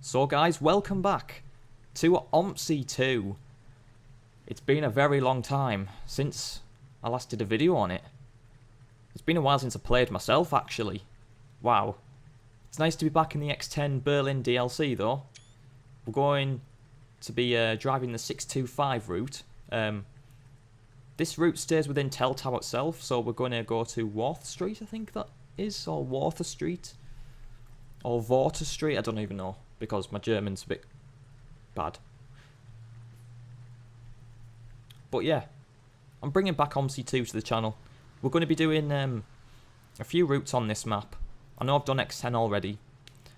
So guys, welcome back to OMSI 2. It's been a very long time since I last did a video on it. It's been a while since I played myself actually. Wow. It's nice to be back in the X10 Berlin DLC though. We're going to be driving the 625 route. This route stays within Teltow itself, so we're going to go to Worth Street, I think that is, or Worth Street. Or Worth Street, I don't even know, because my German's a bit bad. But yeah, I'm bringing back OMSI 2 to the channel. We're going to be doing a few routes on this map. I know I've done X10 already.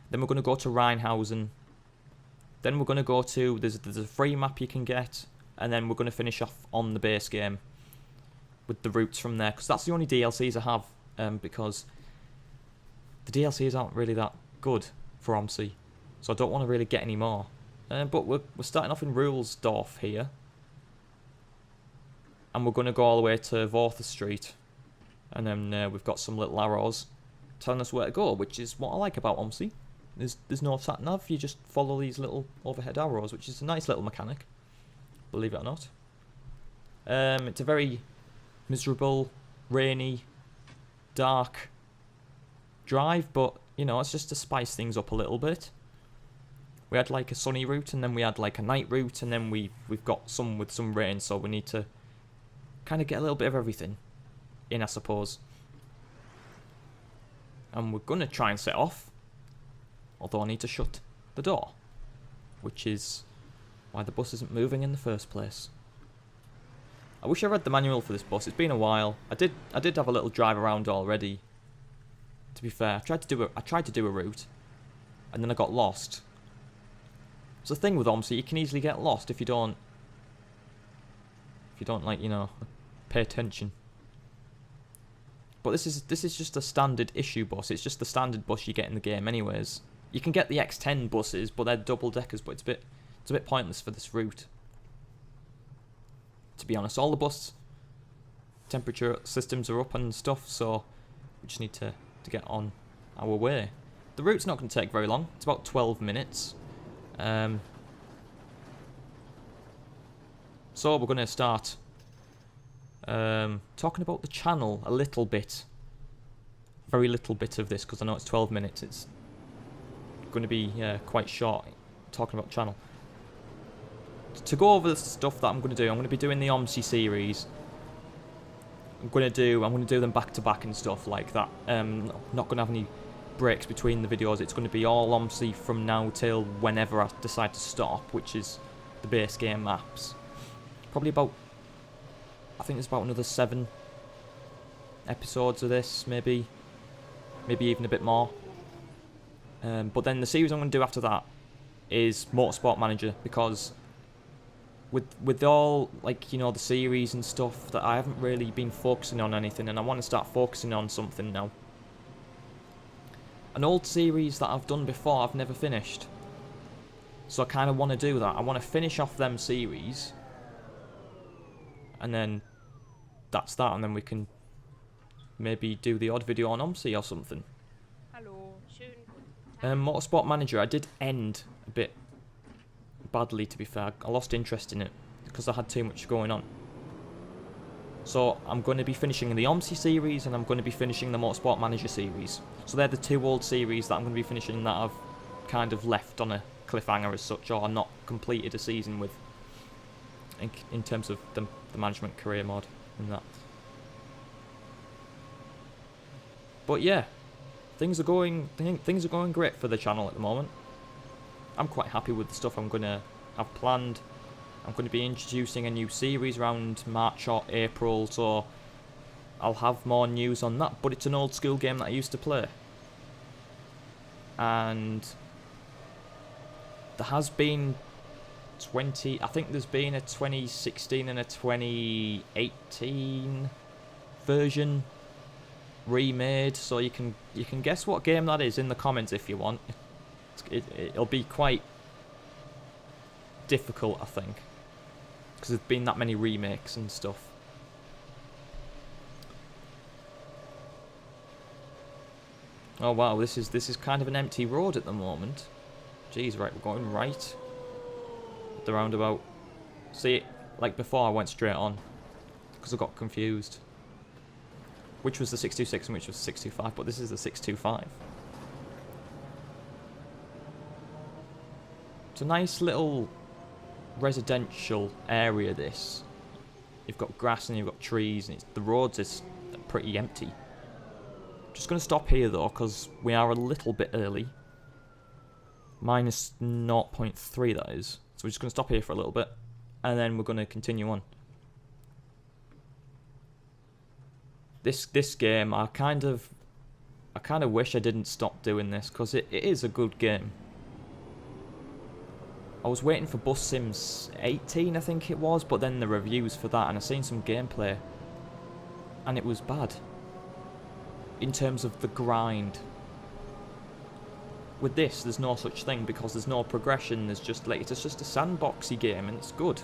Then we're going to go to Rheinhausen. Then we're going to go to, there's a free map you can get. And then we're going to finish off on the base game with the routes from there. Because that's the only DLCs I have. Because the DLCs aren't really that good for OMSI. So I don't want to really get any more. But we're starting off in Rulsdorf here. And we're going to go all the way to Worth Street. And then we've got some little arrows telling us where to go, which is what I like about OMSI. There's no sat nav, you just follow these little overhead arrows, which is a nice little mechanic, believe it or not. It's a very miserable, rainy, dark drive, but you know, it's just to spice things up a little bit. We had like a sunny route, and then we had like a night route, and then we've got some with some rain, so we need to kind of get a little bit of everything in, I suppose. And we're gonna try and set off, although I need to shut the door, which is why the bus isn't moving in the first place. I wish I read the manual for this bus. It's been a while. I did have a little drive around already. To be fair, I tried to do a route, and then I got lost. It's the thing with OMSI, you can easily get lost if you don't like, you know, pay attention. But this is just a standard issue bus. It's just the standard bus you get in the game anyways. You can get the X10 buses, but they're double deckers, but it's a bit pointless for this route. To be honest, all the bus temperature systems are up and stuff, so we just need to get on our way. The route's not going to take very long. It's about 12 minutes. So we're going to start talking about the channel a little bit. Very little bit of this, because I know it's 12 minutes. It's going to be quite short talking about channel. To go over the stuff that I'm going to be doing the OMSI series. I'm going to do them back to back and stuff like that. Not going to have any breaks between the videos. It's going to be all OMSI from now till whenever I decide to stop, which is the base game maps. Probably about, I think there's about another 7 episodes of this, maybe even a bit more. But then the series I'm going to do after that is Motorsport Manager, because with all, like, you know, the series and stuff, that I haven't really been focusing on anything, and I want to start focusing on something now. An old series that I've done before I've never finished, so I kind of want to do that. I want to finish off them series, and then that's that, and then we can maybe do the odd video on OMSI or something. Hello. Motorsport Manager, I did end a bit badly, to be fair. I lost interest in it because I had too much going on. So I'm going to be finishing the OMSI series, and I'm going to be finishing the Motorsport Manager series. So they're the 2 old series that I'm going to be finishing that I've kind of left on a cliffhanger as such, or not completed a season with, in terms of the management career mod and that. But yeah, things are going great for the channel at the moment. I'm quite happy with the stuff I'm going to have planned. I'm going to be introducing a new series around March or April, so I'll have more news on that. But it's an old school game that I used to play. And there has been I think there's been a 2016 and a 2018 version remade, so you can guess what game that is in the comments if you want. It'll be quite difficult, I think, because there's been that many remakes and stuff. Oh wow, this is kind of an empty road at the moment. Jeez, right, we're going right. At the roundabout. See, like before I went straight on. Because I got confused. Which was the 626 and which was 625, but this is the 625. It's a nice little residential area, this. You've got grass and you've got trees, and the roads is pretty empty. Just going to stop here though, because we are a little bit early. Minus 0.3 that is. So we're just going to stop here for a little bit, and then we're going to continue on. This game, I kind of wish I didn't stop doing this, because it is a good game. I was waiting for Bus Sims 18, I think it was, but then the reviews for that, and I seen some gameplay, and it was bad. In terms of the grind. With this, there's no such thing, because there's no progression, there's just like, it's just a sandboxy game, and it's good.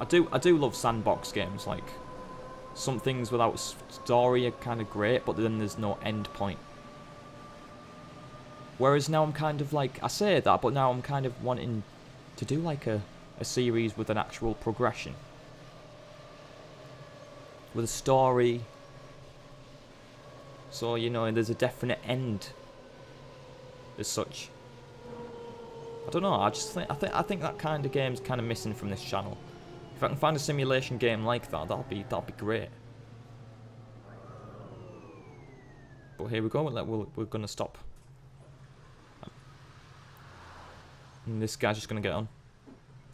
I do love sandbox games, like, some things without story are kind of great, but then there's no end point. Whereas now I'm kind of like, I say that, but now I'm kind of wanting to do like a series with an actual progression. With a story. So, you know, there's a definite end as such. I don't know, I think that kind of game's kind of missing from this channel. If I can find a simulation game like that, that'll be great. But here we go, we're gonna stop. And this guy's just gonna get on.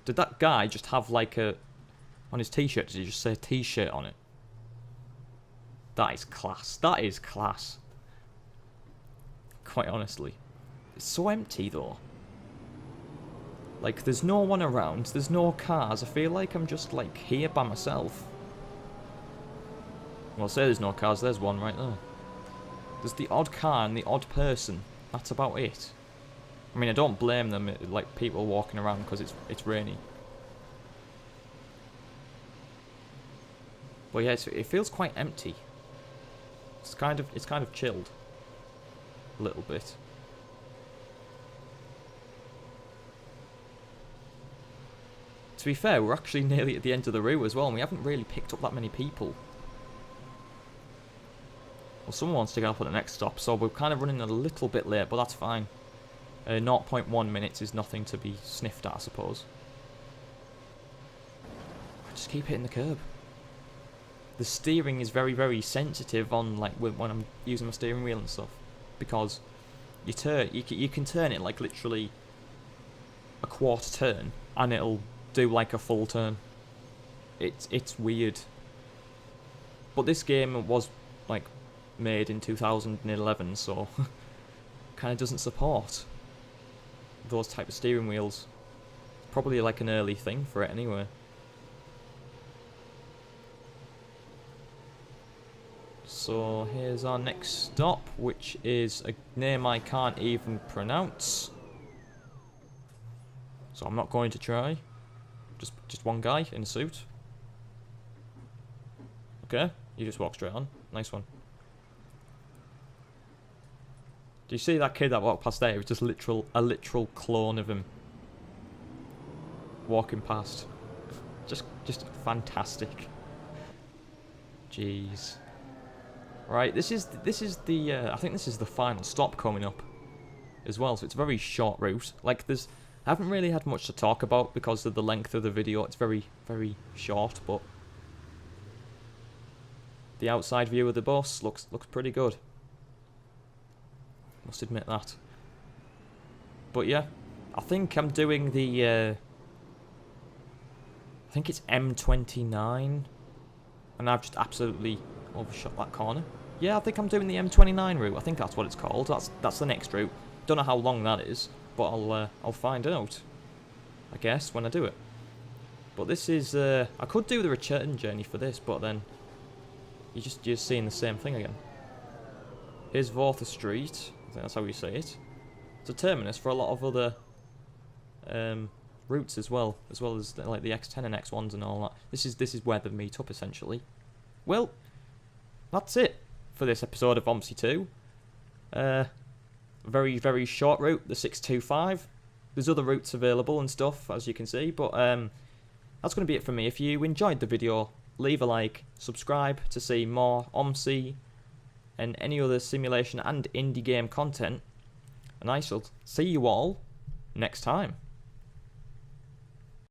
Did that guy just have like a... On his t-shirt, did he just say t-shirt on it? That is class. That is class. Quite honestly. It's so empty though. Like, there's no one around, there's no cars. I feel like I'm just like here by myself. Well, I'll say there's no cars, there's one right there. There's the odd car and the odd person. That's about it. I mean, I don't blame them, like people walking around because it's rainy. But yeah, it feels quite empty. It's kind of chilled. A little bit. To be fair, we're actually nearly at the end of the route as well, and we haven't really picked up that many people. Well, someone wants to get up at the next stop, so we're kind of running a little bit late, but that's fine. 0.1 minutes is nothing to be sniffed at, I suppose. I just keep hitting the curb. The steering is very, very sensitive on like when I'm using my steering wheel and stuff, because you can turn it like literally a quarter turn, and it'll do like a full turn. It's weird. But this game was like made in 2011, so kind of doesn't support those type of steering wheels. Probably like an early thing for it anyway. So here's our next stop, which is a name I can't even pronounce. So I'm not going to try. Just one guy in a suit. Okay, you just walk straight on. Nice one. Do you see that kid that walked past there? It was just a literal clone of him. Walking past. Just fantastic. Jeez. Right, this is the I think this is the final stop coming up as well, so it's a very short route. Like I haven't really had much to talk about because of the length of the video. It's very, very short, but the outside view of the bus looks pretty good. Must admit that. But yeah, I think I'm doing the I think it's M29, and I've just absolutely overshot that corner. Yeah, I think I'm doing the M29 route. I think that's what it's called. That's the next route. Don't know how long that is, but I'll find out, I guess, when I do it. But this is I could do the return journey for this, but then you're seeing the same thing again. Here's Vortha Street. I think that's how you say it. It's a terminus for a lot of other routes as well as like the X10 and X1s and all that. This is where they meet up essentially. Well, that's it for this episode of OMSI 2. very, very short route, the 625. There's other routes available and stuff, as you can see, but that's going to be it for me. If you enjoyed the video, leave a like, subscribe to see more OMSI and any other simulation and indie game content, and I shall see you all next time.